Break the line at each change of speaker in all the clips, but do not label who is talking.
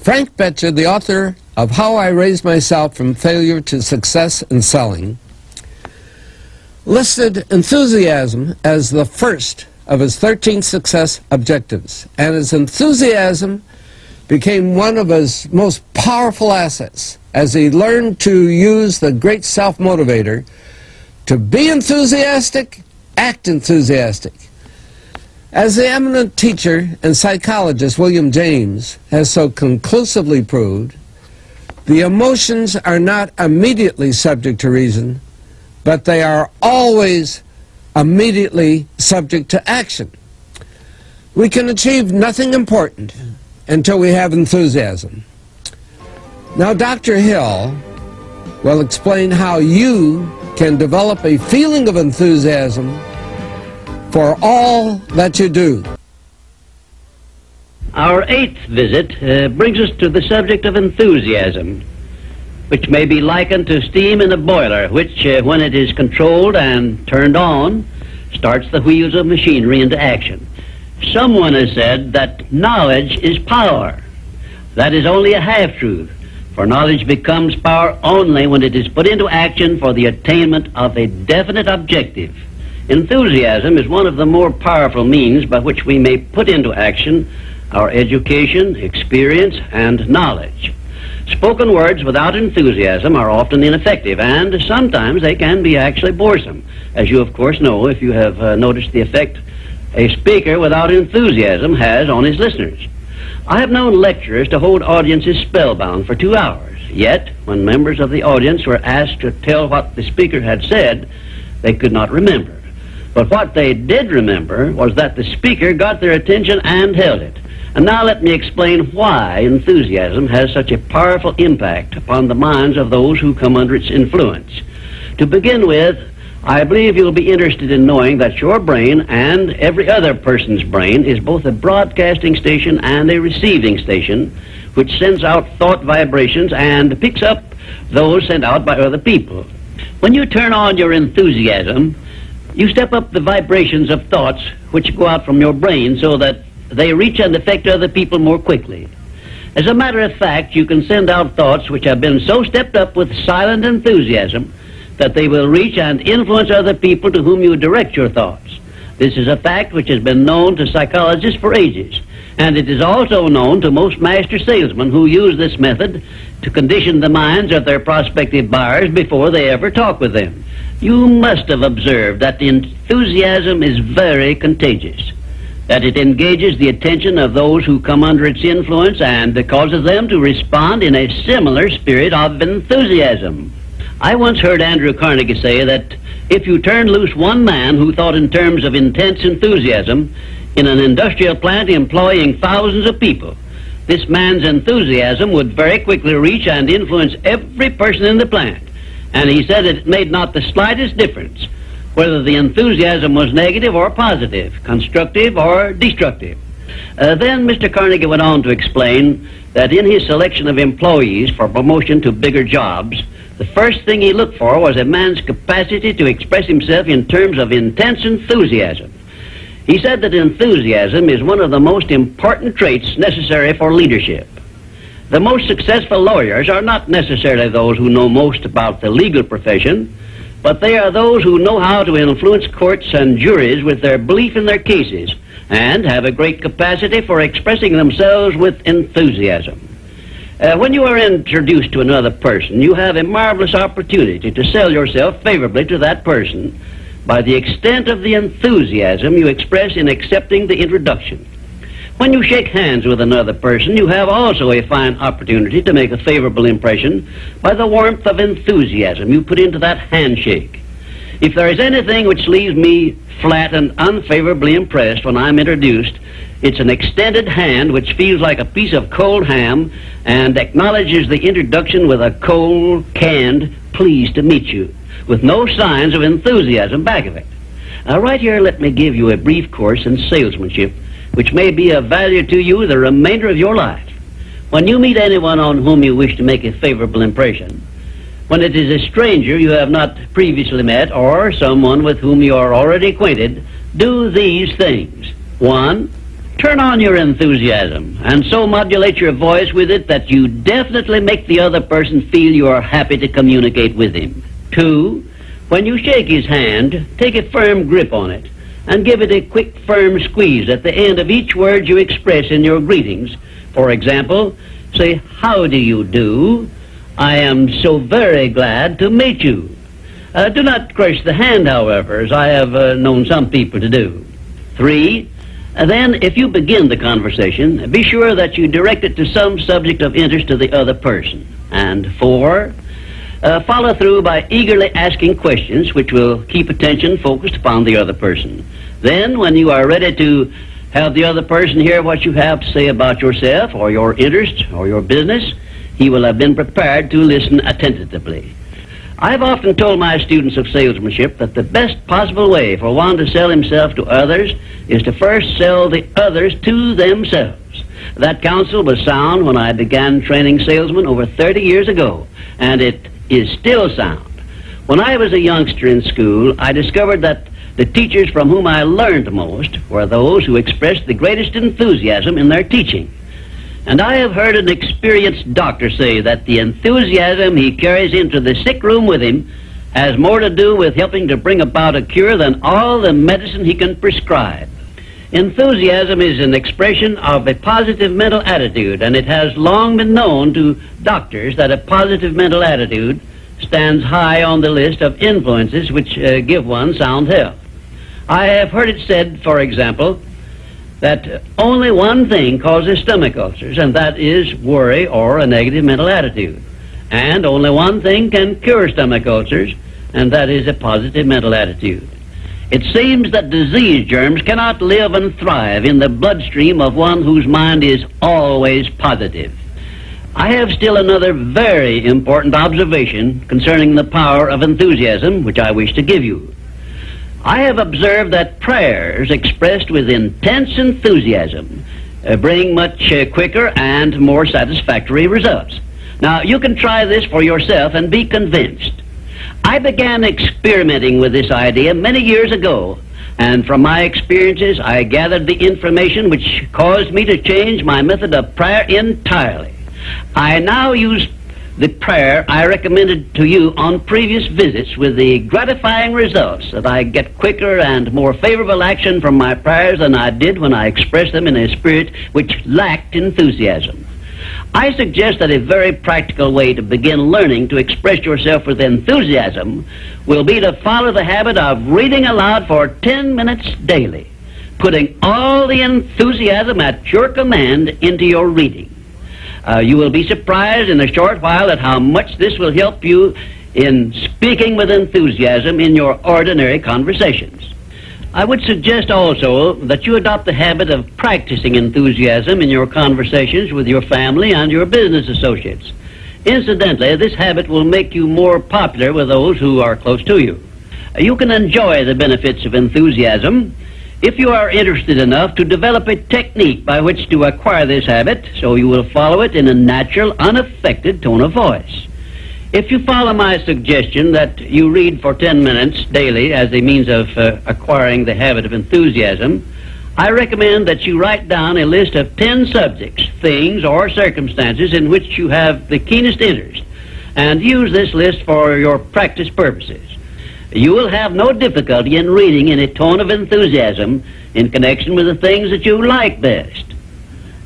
Frank Betcha, the author of How I Raised Myself from Failure to Success in Selling, listed enthusiasm as the first of his 13 success objectives, and his enthusiasm became one of his most powerful assets as he learned to use the great self-motivator to be enthusiastic, act enthusiastic. As the eminent teacher and psychologist William James has so conclusively proved, the emotions are not immediately subject to reason, but they are always immediately subject to action. We can achieve nothing important until we have enthusiasm. Now, Dr. Hill will explain how you can develop a feeling of enthusiasm for all that you do.
Our 8th visit brings us to the subject of enthusiasm, which may be likened to steam in a boiler, which, when it is controlled and turned on, starts the wheels of machinery into action. Someone has said that knowledge is power. That is only a half-truth, for knowledge becomes power only when it is put into action for the attainment of a definite objective. Enthusiasm is one of the more powerful means by which we may put into action our education, experience, and knowledge. Spoken words without enthusiasm are often ineffective, and sometimes they can be actually boresome, as you of course know if you have noticed the effect a speaker without enthusiasm has on his listeners. I have known lecturers to hold audiences spellbound for 2 hours, yet when members of the audience were asked to tell what the speaker had said, they could not remember. But what they did remember was that the speaker got their attention and held it. And now let me explain why enthusiasm has such a powerful impact upon the minds of those who come under its influence. To begin with, I believe you'll be interested in knowing that your brain and every other person's brain is both a broadcasting station and a receiving station, which sends out thought vibrations and picks up those sent out by other people. When you turn on your enthusiasm, you step up the vibrations of thoughts which go out from your brain so that they reach and affect other people more quickly. As a matter of fact, you can send out thoughts which have been so stepped up with silent enthusiasm that they will reach and influence other people to whom you direct your thoughts. This is a fact which has been known to psychologists for ages, and it is also known to most master salesmen who use this method to condition the minds of their prospective buyers before they ever talk with them. You must have observed that enthusiasm is very contagious, that it engages the attention of those who come under its influence and causes them to respond in a similar spirit of enthusiasm. I once heard Andrew Carnegie say that if you turned loose one man who thought in terms of intense enthusiasm in an industrial plant employing thousands of people, this man's enthusiasm would very quickly reach and influence every person in the plant. And he said it made not the slightest difference whether the enthusiasm was negative or positive, constructive or destructive. Then Mr. Carnegie went on to explain that in his selection of employees for promotion to bigger jobs, the first thing he looked for was a man's capacity to express himself in terms of intense enthusiasm. He said that enthusiasm is one of the most important traits necessary for leadership. The most successful lawyers are not necessarily those who know most about the legal profession, but they are those who know how to influence courts and juries with their belief in their cases and have a great capacity for expressing themselves with enthusiasm. When you are introduced to another person, you have a marvelous opportunity to sell yourself favorably to that person by the extent of the enthusiasm you express in accepting the introduction. When you shake hands with another person, you have also a fine opportunity to make a favorable impression by the warmth of enthusiasm you put into that handshake. If there is anything which leaves me flat and unfavorably impressed when I'm introduced, it's an extended hand which feels like a piece of cold ham and acknowledges the introduction with a cold, canned, pleased to meet you, with no signs of enthusiasm back of it. Now, right here, let me give you a brief course in salesmanship, which may be of value to you the remainder of your life. When you meet anyone on whom you wish to make a favorable impression, when it is a stranger you have not previously met or someone with whom you are already acquainted, do these things. 1, Turn on your enthusiasm and so modulate your voice with it that you definitely make the other person feel you are happy to communicate with him. 2, when you shake his hand, take a firm grip on it and give it a quick, firm squeeze at the end of each word you express in your greetings. For example, say, "How do you do? I am so very glad to meet you." Do not crush the hand, however, as I have known some people to do. 3, then if you begin the conversation, be sure that you direct it to some subject of interest to the other person. And 4, follow through by eagerly asking questions which will keep attention focused upon the other person. Then, when you are ready to have the other person hear what you have to say about yourself or your interest or your business, he will have been prepared to listen attentively. I've often told my students of salesmanship that the best possible way for one to sell himself to others is to first sell the others to themselves. That counsel was sound when I began training salesmen over 30 years ago, and it is still sound. When I was a youngster in school, I discovered that the teachers from whom I learned most were those who expressed the greatest enthusiasm in their teaching. And I have heard an experienced doctor say that the enthusiasm he carries into the sick room with him has more to do with helping to bring about a cure than all the medicine he can prescribe. Enthusiasm is an expression of a positive mental attitude, and it has long been known to doctors that a positive mental attitude stands high on the list of influences which give one sound health. I have heard it said, for example, that only one thing causes stomach ulcers, and that is worry or a negative mental attitude. And only one thing can cure stomach ulcers, and that is a positive mental attitude. It seems that disease germs cannot live and thrive in the bloodstream of one whose mind is always positive. I have still another very important observation concerning the power of enthusiasm, which I wish to give you. I have observed that prayers expressed with intense enthusiasm bring much quicker and more satisfactory results. Now, you can try this for yourself and be convinced. I began experimenting with this idea many years ago, and from my experiences, I gathered the information which caused me to change my method of prayer entirely. I now use the prayer I recommended to you on previous visits, with the gratifying results that I get quicker and more favorable action from my prayers than I did when I expressed them in a spirit which lacked enthusiasm. I suggest that a very practical way to begin learning to express yourself with enthusiasm will be to follow the habit of reading aloud for 10 minutes daily, putting all the enthusiasm at your command into your reading. You will be surprised in a short while at how much this will help you in speaking with enthusiasm in your ordinary conversations. I would suggest also that you adopt the habit of practicing enthusiasm in your conversations with your family and your business associates. Incidentally, this habit will make you more popular with those who are close to you. You can enjoy the benefits of enthusiasm if you are interested enough to develop a technique by which to acquire this habit, so you will follow it in a natural, unaffected tone of voice. If you follow my suggestion that you read for 10 minutes daily as a means of acquiring the habit of enthusiasm, I recommend that you write down a list of 10 subjects, things, or circumstances in which you have the keenest interest, and use this list for your practice purposes. You will have no difficulty in reading in a tone of enthusiasm in connection with the things that you like best.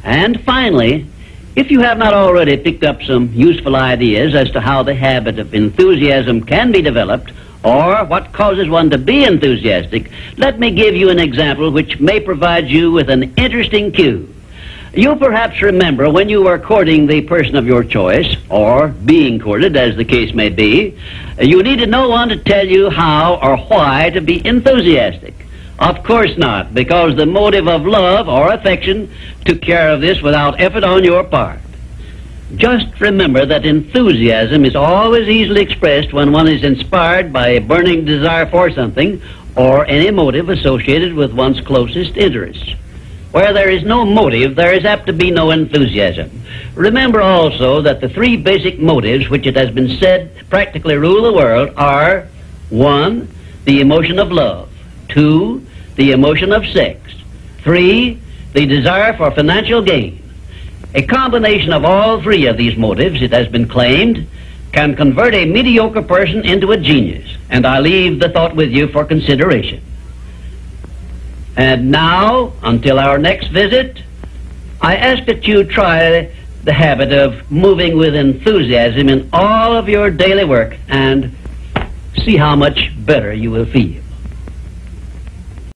And finally, if you have not already picked up some useful ideas as to how the habit of enthusiasm can be developed, or what causes one to be enthusiastic, let me give you an example which may provide you with an interesting cue. You perhaps remember when you were courting the person of your choice, or being courted, as the case may be, you needed no one to tell you how or why to be enthusiastic. Of course not, because the motive of love or affection took care of this without effort on your part. Just remember that enthusiasm is always easily expressed when one is inspired by a burning desire for something or any motive associated with one's closest interests. Where there is no motive, there is apt to be no enthusiasm. Remember also that the three basic motives which it has been said practically rule the world are: 1, the emotion of love; 2, the emotion of sex; 3, the desire for financial gain. A combination of all three of these motives, it has been claimed, can convert a mediocre person into a genius, and I leave the thought with you for consideration. And now, until our next visit, I ask that you try the habit of moving with enthusiasm in all of your daily work and see how much better you will feel.